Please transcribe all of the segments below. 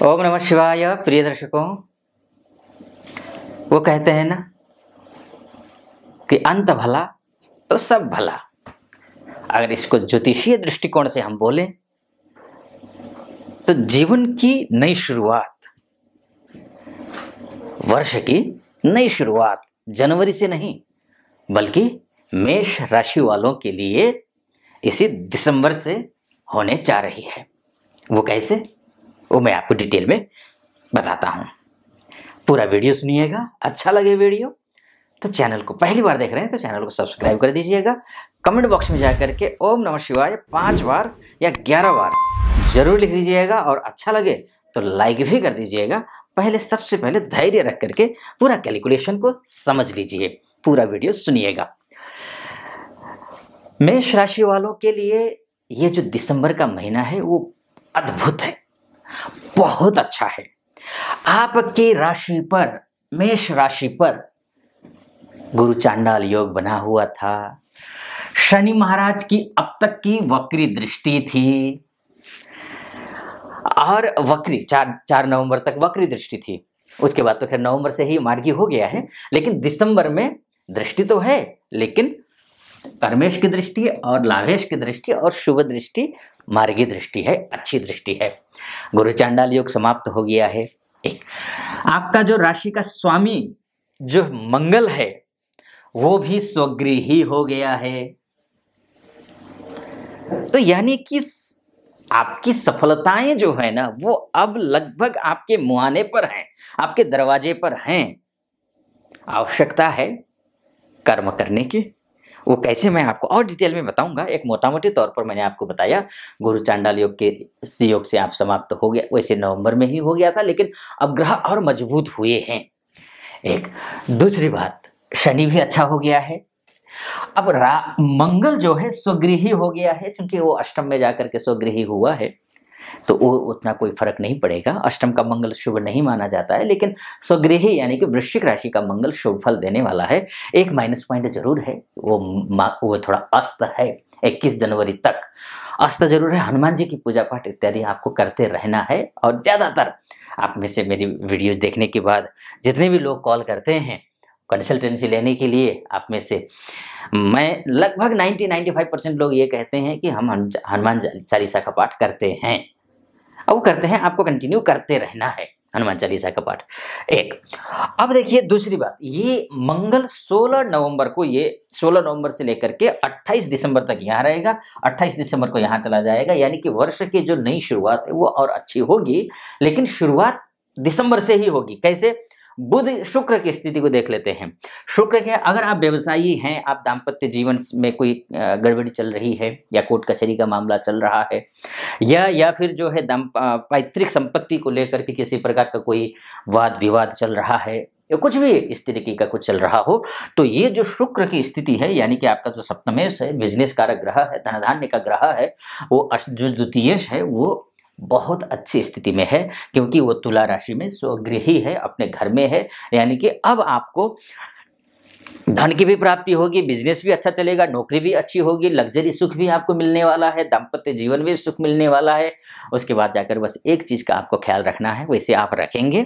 ओम नमः शिवाय। प्रिय दर्शकों, वो कहते हैं ना कि अंत भला तो सब भला। अगर इसको ज्योतिषीय दृष्टिकोण से हम बोलें तो जीवन की नई शुरुआत, वर्ष की नई शुरुआत जनवरी से नहीं बल्कि मेष राशि वालों के लिए इसी दिसंबर से होने जा रही है। वो कैसे, वो मैं आपको डिटेल में बताता हूं। पूरा वीडियो सुनिएगा। अच्छा लगे वीडियो तो चैनल को पहली बार देख रहे हैं तो चैनल को सब्सक्राइब कर दीजिएगा। कमेंट बॉक्स में जाकर के ओम नमः शिवाय 5 बार या 11 बार जरूर लिख दीजिएगा और अच्छा लगे तो लाइक भी कर दीजिएगा। सबसे पहले धैर्य रख करके पूरा कैलकुलेशन को समझ लीजिए, पूरा वीडियो सुनिएगा। मेष राशि वालों के लिए ये जो दिसंबर का महीना है वो अद्भुत है, बहुत अच्छा है। आपकी राशि पर, मेष राशि पर गुरु चांडाल योग बना हुआ था। शनि महाराज की अब तक की वक्री दृष्टि थी और वक्री 4 नवंबर तक वक्री दृष्टि थी। उसके बाद तो खैर नवंबर से ही मार्गी हो गया है, लेकिन दिसंबर में दृष्टि तो है, लेकिन कर्मेश की दृष्टि और लाभेश की दृष्टि और शुभ दृष्टि मार्गी दृष्टि है, अच्छी दृष्टि है। गुरु चांडाल योग समाप्त हो गया है। एक आपका जो राशि का स्वामी जो मंगल है वो भी स्वगृही हो गया है। तो यानी कि आपकी सफलताएं जो है ना वो अब लगभग आपके मुहाने पर हैं, आपके दरवाजे पर हैं। आवश्यकता है कर्म करने की। वो कैसे मैं आपको और डिटेल में बताऊंगा। एक मोटा मोटी तौर पर मैंने आपको बताया गुरु चांडाल योग के योग से आप समाप्त हो गया, वैसे नवंबर में ही हो गया था, लेकिन अब ग्रह और मजबूत हुए हैं। एक दूसरी बात, शनि भी अच्छा हो गया है। अब मंगल जो है स्वगृही हो गया है, क्योंकि वो अष्टम में जाकर के स्वगृही हुआ है तो वो उतना कोई फर्क नहीं पड़ेगा। अष्टम का मंगल शुभ नहीं माना जाता है, लेकिन स्वगृही यानी कि वृश्चिक राशि का मंगल शुभ फल देने वाला है। एक माइनस पॉइंट जरूर है, वो थोड़ा अस्त है। 21 जनवरी तक अस्त जरूर है। हनुमान जी की पूजा पाठ इत्यादि आपको करते रहना है। और ज्यादातर आप में से मेरी वीडियोज देखने के बाद जितने भी लोग कॉल करते हैं कंसल्टेंसी लेने के लिए, आप में से मैं लगभग 90-95% लोग ये कहते हैं कि हम हनुमान चालीसा का पाठ करते हैं। अब वो करते हैं, आपको कंटिन्यू करते रहना है हनुमान चालीसा का पाठ। एक अब देखिए दूसरी बात, ये मंगल 16 नवंबर को, ये 16 नवंबर से लेकर के 28 दिसंबर तक यहाँ रहेगा। 28 दिसंबर को यहाँ चला जाएगा, यानी कि वर्ष की जो नई शुरुआत है वो और अच्छी होगी, लेकिन शुरुआत दिसंबर से ही होगी। कैसे? बुध शुक्र की स्थिति को देख लेते हैं। शुक्र के, अगर आप व्यवसायी हैं, आप दाम्पत्य जीवन में कोई गड़बड़ी चल रही है या कोर्ट कचहरी का मामला चल रहा है या फिर जो है पैतृक संपत्ति को लेकर के किसी प्रकार का कोई वाद विवाद चल रहा है या कुछ भी इस तरीके का कुछ चल रहा हो, तो ये जो शुक्र की स्थिति है, यानी कि आपका जो सप्तमेश है, बिजनेस कारक ग्रह है, धनधान्य का ग्रह है, वो जो द्वितीयेश है वो बहुत अच्छी स्थिति में है, क्योंकि वो तुला राशि में स्वगृही है, अपने घर में है। यानी कि अब आपको धन की भी प्राप्ति होगी, बिजनेस भी अच्छा चलेगा, नौकरी भी अच्छी होगी, लग्जरी सुख भी आपको मिलने वाला है, दाम्पत्य जीवन में सुख मिलने वाला है। उसके बाद जाकर बस एक चीज का आपको ख्याल रखना है, वैसे आप रखेंगे,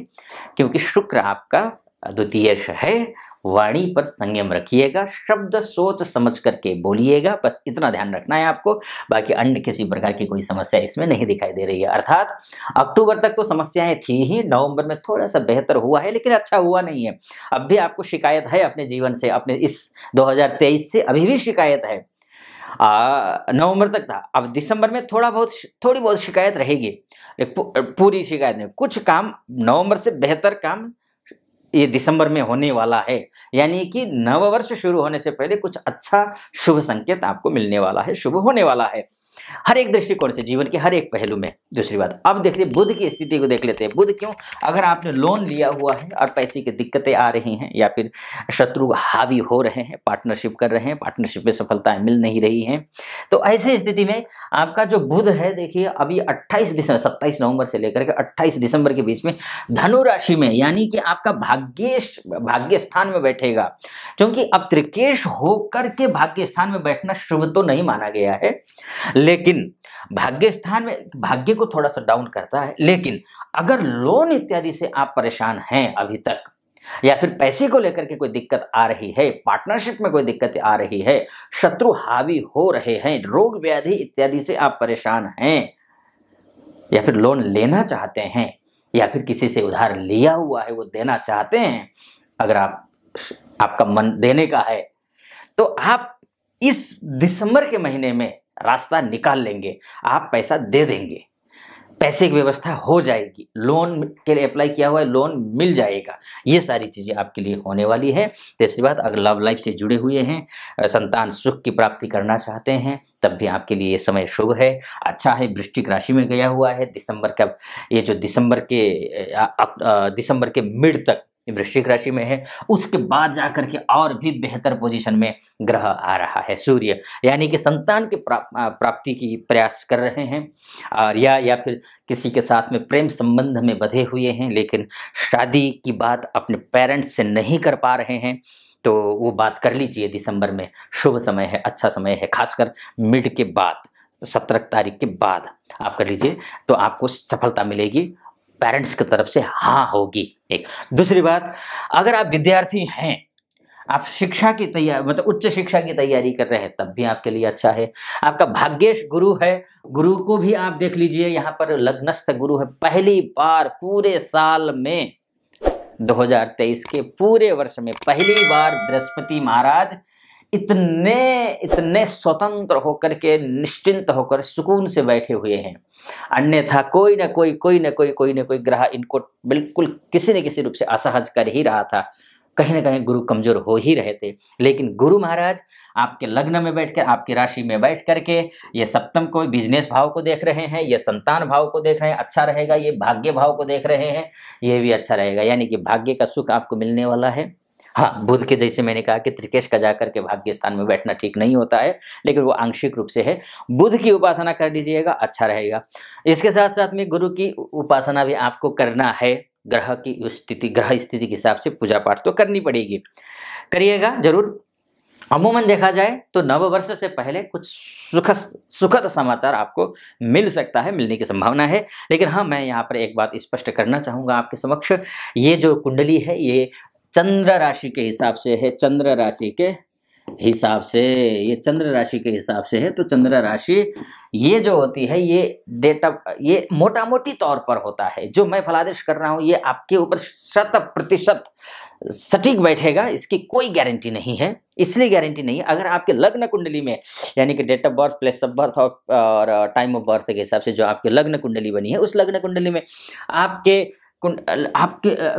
क्योंकि शुक्र आपका द्वितीयेश है। वाणी पर संयम रखिएगा, शब्द सोच समझ करके बोलिएगा, बस इतना ध्यान रखना है आपको। बाकी अन्य किसी प्रकार की कोई समस्या इसमें नहीं दिखाई दे रही है। अर्थात अक्टूबर तक तो समस्याएं थी ही, नवंबर में थोड़ा सा बेहतर हुआ है, लेकिन अच्छा हुआ नहीं है। अब भी आपको शिकायत है अपने जीवन से, अपने इस 2023 से अभी भी शिकायत है। नवंबर तक था, अब दिसंबर में थोड़ी बहुत शिकायत रहेगी, पूरी शिकायत नहीं। कुछ काम नवंबर से बेहतर काम ये दिसंबर में होने वाला है, यानी कि नववर्ष शुरू होने से पहले कुछ अच्छा शुभ संकेत आपको मिलने वाला है, शुभ होने वाला है हर एक दृष्टिकोण से, जीवन के हर एक पहलू में। दूसरी बात, अब देखिए बुध की स्थिति को देख लेते हैं। बुध क्यों? अगर आपने लोन लिया हुआ है और पैसे की दिक्कतें आ रही हैं या फिर शत्रु हावी हो रहे हैं, पार्टनरशिप कर रहे हैं, पार्टनरशिप में सफलताएं मिल नहीं रही हैं, तो ऐसी स्थिति में आपका जो बुध है, देखिए अभी 27 नवंबर से लेकर के 28 दिसंबर के बीच में धनु राशि में, यानी कि आपका भाग्य स्थान में बैठेगा। क्योंकि अब त्रिकेश होकर के भाग्य स्थान में बैठना शुभ तो नहीं माना गया है, लेकिन भाग्य स्थान में भाग्य को थोड़ा सा डाउन करता है। लेकिन अगर लोन इत्यादि से आप परेशान हैं अभी तक, या फिर पैसे को लेकर के कोई दिक्कत आ रही है, पार्टनरशिप में कोई दिक्कत आ रही है, शत्रु हावी हो रहे हैं, रोग व्याधि इत्यादि से आप परेशान हैं, या फिर लोन लेना चाहते हैं, या फिर किसी से उधार लिया हुआ है वो देना चाहते हैं, अगर आपका मन देने का है तो आप इस दिसंबर के महीने में रास्ता निकाल लेंगे, आप पैसा दे देंगे, पैसे की व्यवस्था हो जाएगी, लोन के लिए अप्लाई किया हुआ है, लोन मिल जाएगा। ये सारी चीज़ें आपके लिए होने वाली है। तीसरी बात, अगर लव लाइफ से जुड़े हुए हैं, संतान सुख की प्राप्ति करना चाहते हैं, तब भी आपके लिए ये समय शुभ है, अच्छा है। वृश्चिक राशि में गया हुआ है दिसंबर का, ये जो दिसंबर के मिड तक वृश्चिक राशि में है, उसके बाद जाकर के और भी बेहतर पोजीशन में ग्रह आ रहा है सूर्य, यानी कि संतान की प्राप्ति की प्रयास कर रहे हैं, और या फिर किसी के साथ में प्रेम संबंध में बंधे हुए हैं, लेकिन शादी की बात अपने पेरेंट्स से नहीं कर पा रहे हैं, तो वो बात कर लीजिए। दिसंबर में शुभ समय है, अच्छा समय है, खासकर मिड के बाद 17 तारीख के बाद आप कर लीजिए, तो आपको सफलता मिलेगी, पेरेंट्स की तरफ से हाँ होगी। एक दूसरी बात, अगर आप विद्यार्थी हैं, आप शिक्षा की तैयारी मतलब उच्च शिक्षा की तैयारी कर रहे हैं, तब भी आपके लिए अच्छा है। आपका भाग्येश गुरु है, गुरु को भी आप देख लीजिए, यहाँ पर लग्नस्थ गुरु है। पहली बार पूरे साल में 2023 के पूरे वर्ष में पहली बार बृहस्पति महाराज इतने स्वतंत्र होकर के, निश्चिंत होकर, सुकून से बैठे हुए हैं। अन्यथा कोई ना कोई ग्रह इनको बिल्कुल किसी न किसी रूप से असहज कर ही रहा था, कहीं ना कहीं गुरु कमजोर हो ही रहे थे। लेकिन गुरु महाराज आपके लग्न में बैठकर, आपकी राशि में बैठ करके, ये सप्तम को, बिजनेस भाव को देख रहे हैं, ये संतान भाव को देख रहे हैं, अच्छा रहेगा। ये भाग्य भाव को देख रहे हैं, ये भी अच्छा रहेगा, यानी कि भाग्य का सुख आपको मिलने वाला है। हाँ, बुध के जैसे मैंने कहा कि त्रिकेश का जाकर के भाग्य स्थान में बैठना ठीक नहीं होता है, लेकिन वो आंशिक रूप से है। बुध की उपासना कर लीजिएगा, अच्छा रहेगा। इसके साथ साथ में गुरु की उपासना भी आपको करना है। ग्रह स्थिति के हिसाब से पूजा पाठ तो करनी पड़ेगी, करिएगा जरूर। अमूमन देखा जाए तो नव वर्ष से पहले कुछ सुखद समाचार आपको मिल सकता है, मिलने की संभावना है। लेकिन हाँ, मैं यहाँ पर एक बात स्पष्ट करना चाहूँगा आपके समक्ष, ये जो कुंडली है ये चंद्र राशि के हिसाब से है, चंद्र राशि के हिसाब से है। तो चंद्र राशि ये जो होती है, ये मोटा मोटी तौर पर होता है। जो मैं फलादेश कर रहा हूँ ये आपके ऊपर 100% सटीक बैठेगा, इसकी कोई गारंटी नहीं है। इसलिए गारंटी नहीं है, अगर आपके लग्न कुंडली में, यानी कि date of birth, place of birth और टाइम ऑफ बर्थ के हिसाब से जो आपके लग्न कुंडली बनी है, उस लग्न कुंडली में आपके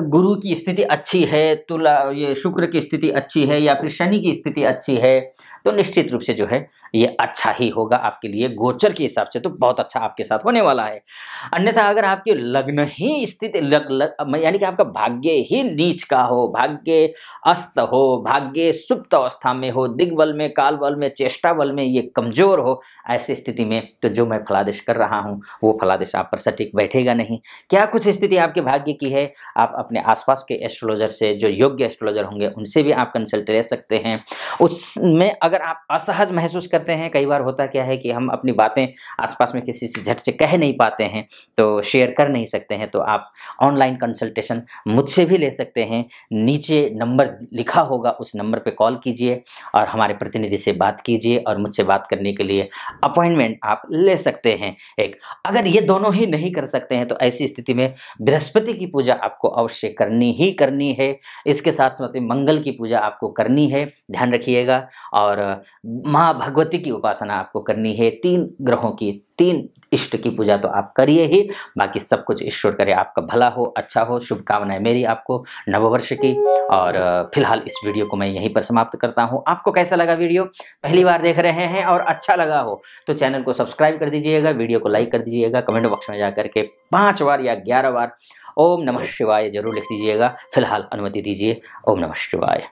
गुरु की स्थिति अच्छी है, ये शुक्र की स्थिति अच्छी है, या फिर शनि की स्थिति अच्छी है, तो निश्चित रूप से जो है ये अच्छा ही होगा आपके लिए। गोचर के हिसाब से तो बहुत अच्छा आपके साथ होने वाला है। अन्यथा अगर आपके लग्न ही स्थिति यानी कि आपका भाग्य ही नीच का हो, भाग्य अस्त हो, भाग्य सुप्त अवस्था में हो, दिग्बल में, काल बल में, चेष्टा बल में ये कमजोर हो, ऐसी स्थिति में तो जो मैं फलादेश कर रहा हूँ वो फलादेश आप पर सटीक बैठेगा नहीं। क्या कुछ स्थिति आपके भाग्य की है, आप अपने आसपास के एस्ट्रोलॉजर से, जो योग्य एस्ट्रोलॉजर होंगे उनसे भी आप कंसल्ट ले सकते हैं। उसमें अगर आप असहज महसूस करते हैं, कई बार होता क्या है कि हम अपनी बातें आसपास में किसी से झट से कह नहीं पाते हैं, तो शेयर कर नहीं सकते हैं, तो आप ऑनलाइन कंसल्टेशन मुझसे भी ले सकते हैं। नीचे नंबर लिखा होगा, उस नंबर पे कॉल कीजिए और हमारे प्रतिनिधि से बात कीजिए, और मुझसे बात करने के लिए अपॉइंटमेंट आप ले सकते हैं। अगर ये दोनों ही नहीं कर सकते हैं तो ऐसी स्थिति में बृहस्पति की पूजा आपको अवश्य करनी है। इसके साथ साथ मंगल की पूजा आपको करनी है, ध्यान रखिएगा। और माँ भगवती की उपासना आपको करनी है। 3 ग्रहों की, 3 इष्ट की पूजा तो आप करिए ही, बाकी सब कुछ ईश्वर करे आपका भला हो, अच्छा हो। शुभकामनाएं मेरी आपको नववर्ष की। और फिलहाल इस वीडियो को मैं यहीं पर समाप्त करता हूं। आपको कैसा लगा वीडियो? पहली बार देख रहे हैं और अच्छा लगा हो तो चैनल को सब्सक्राइब कर दीजिएगा, वीडियो को लाइक कर दीजिएगा, कमेंट बॉक्स में जाकर के 5 बार या 11 बार ओम नमः शिवाय जरूर लिख दीजिएगा। फिलहाल अनुमति दीजिए। ओम नमः शिवाय।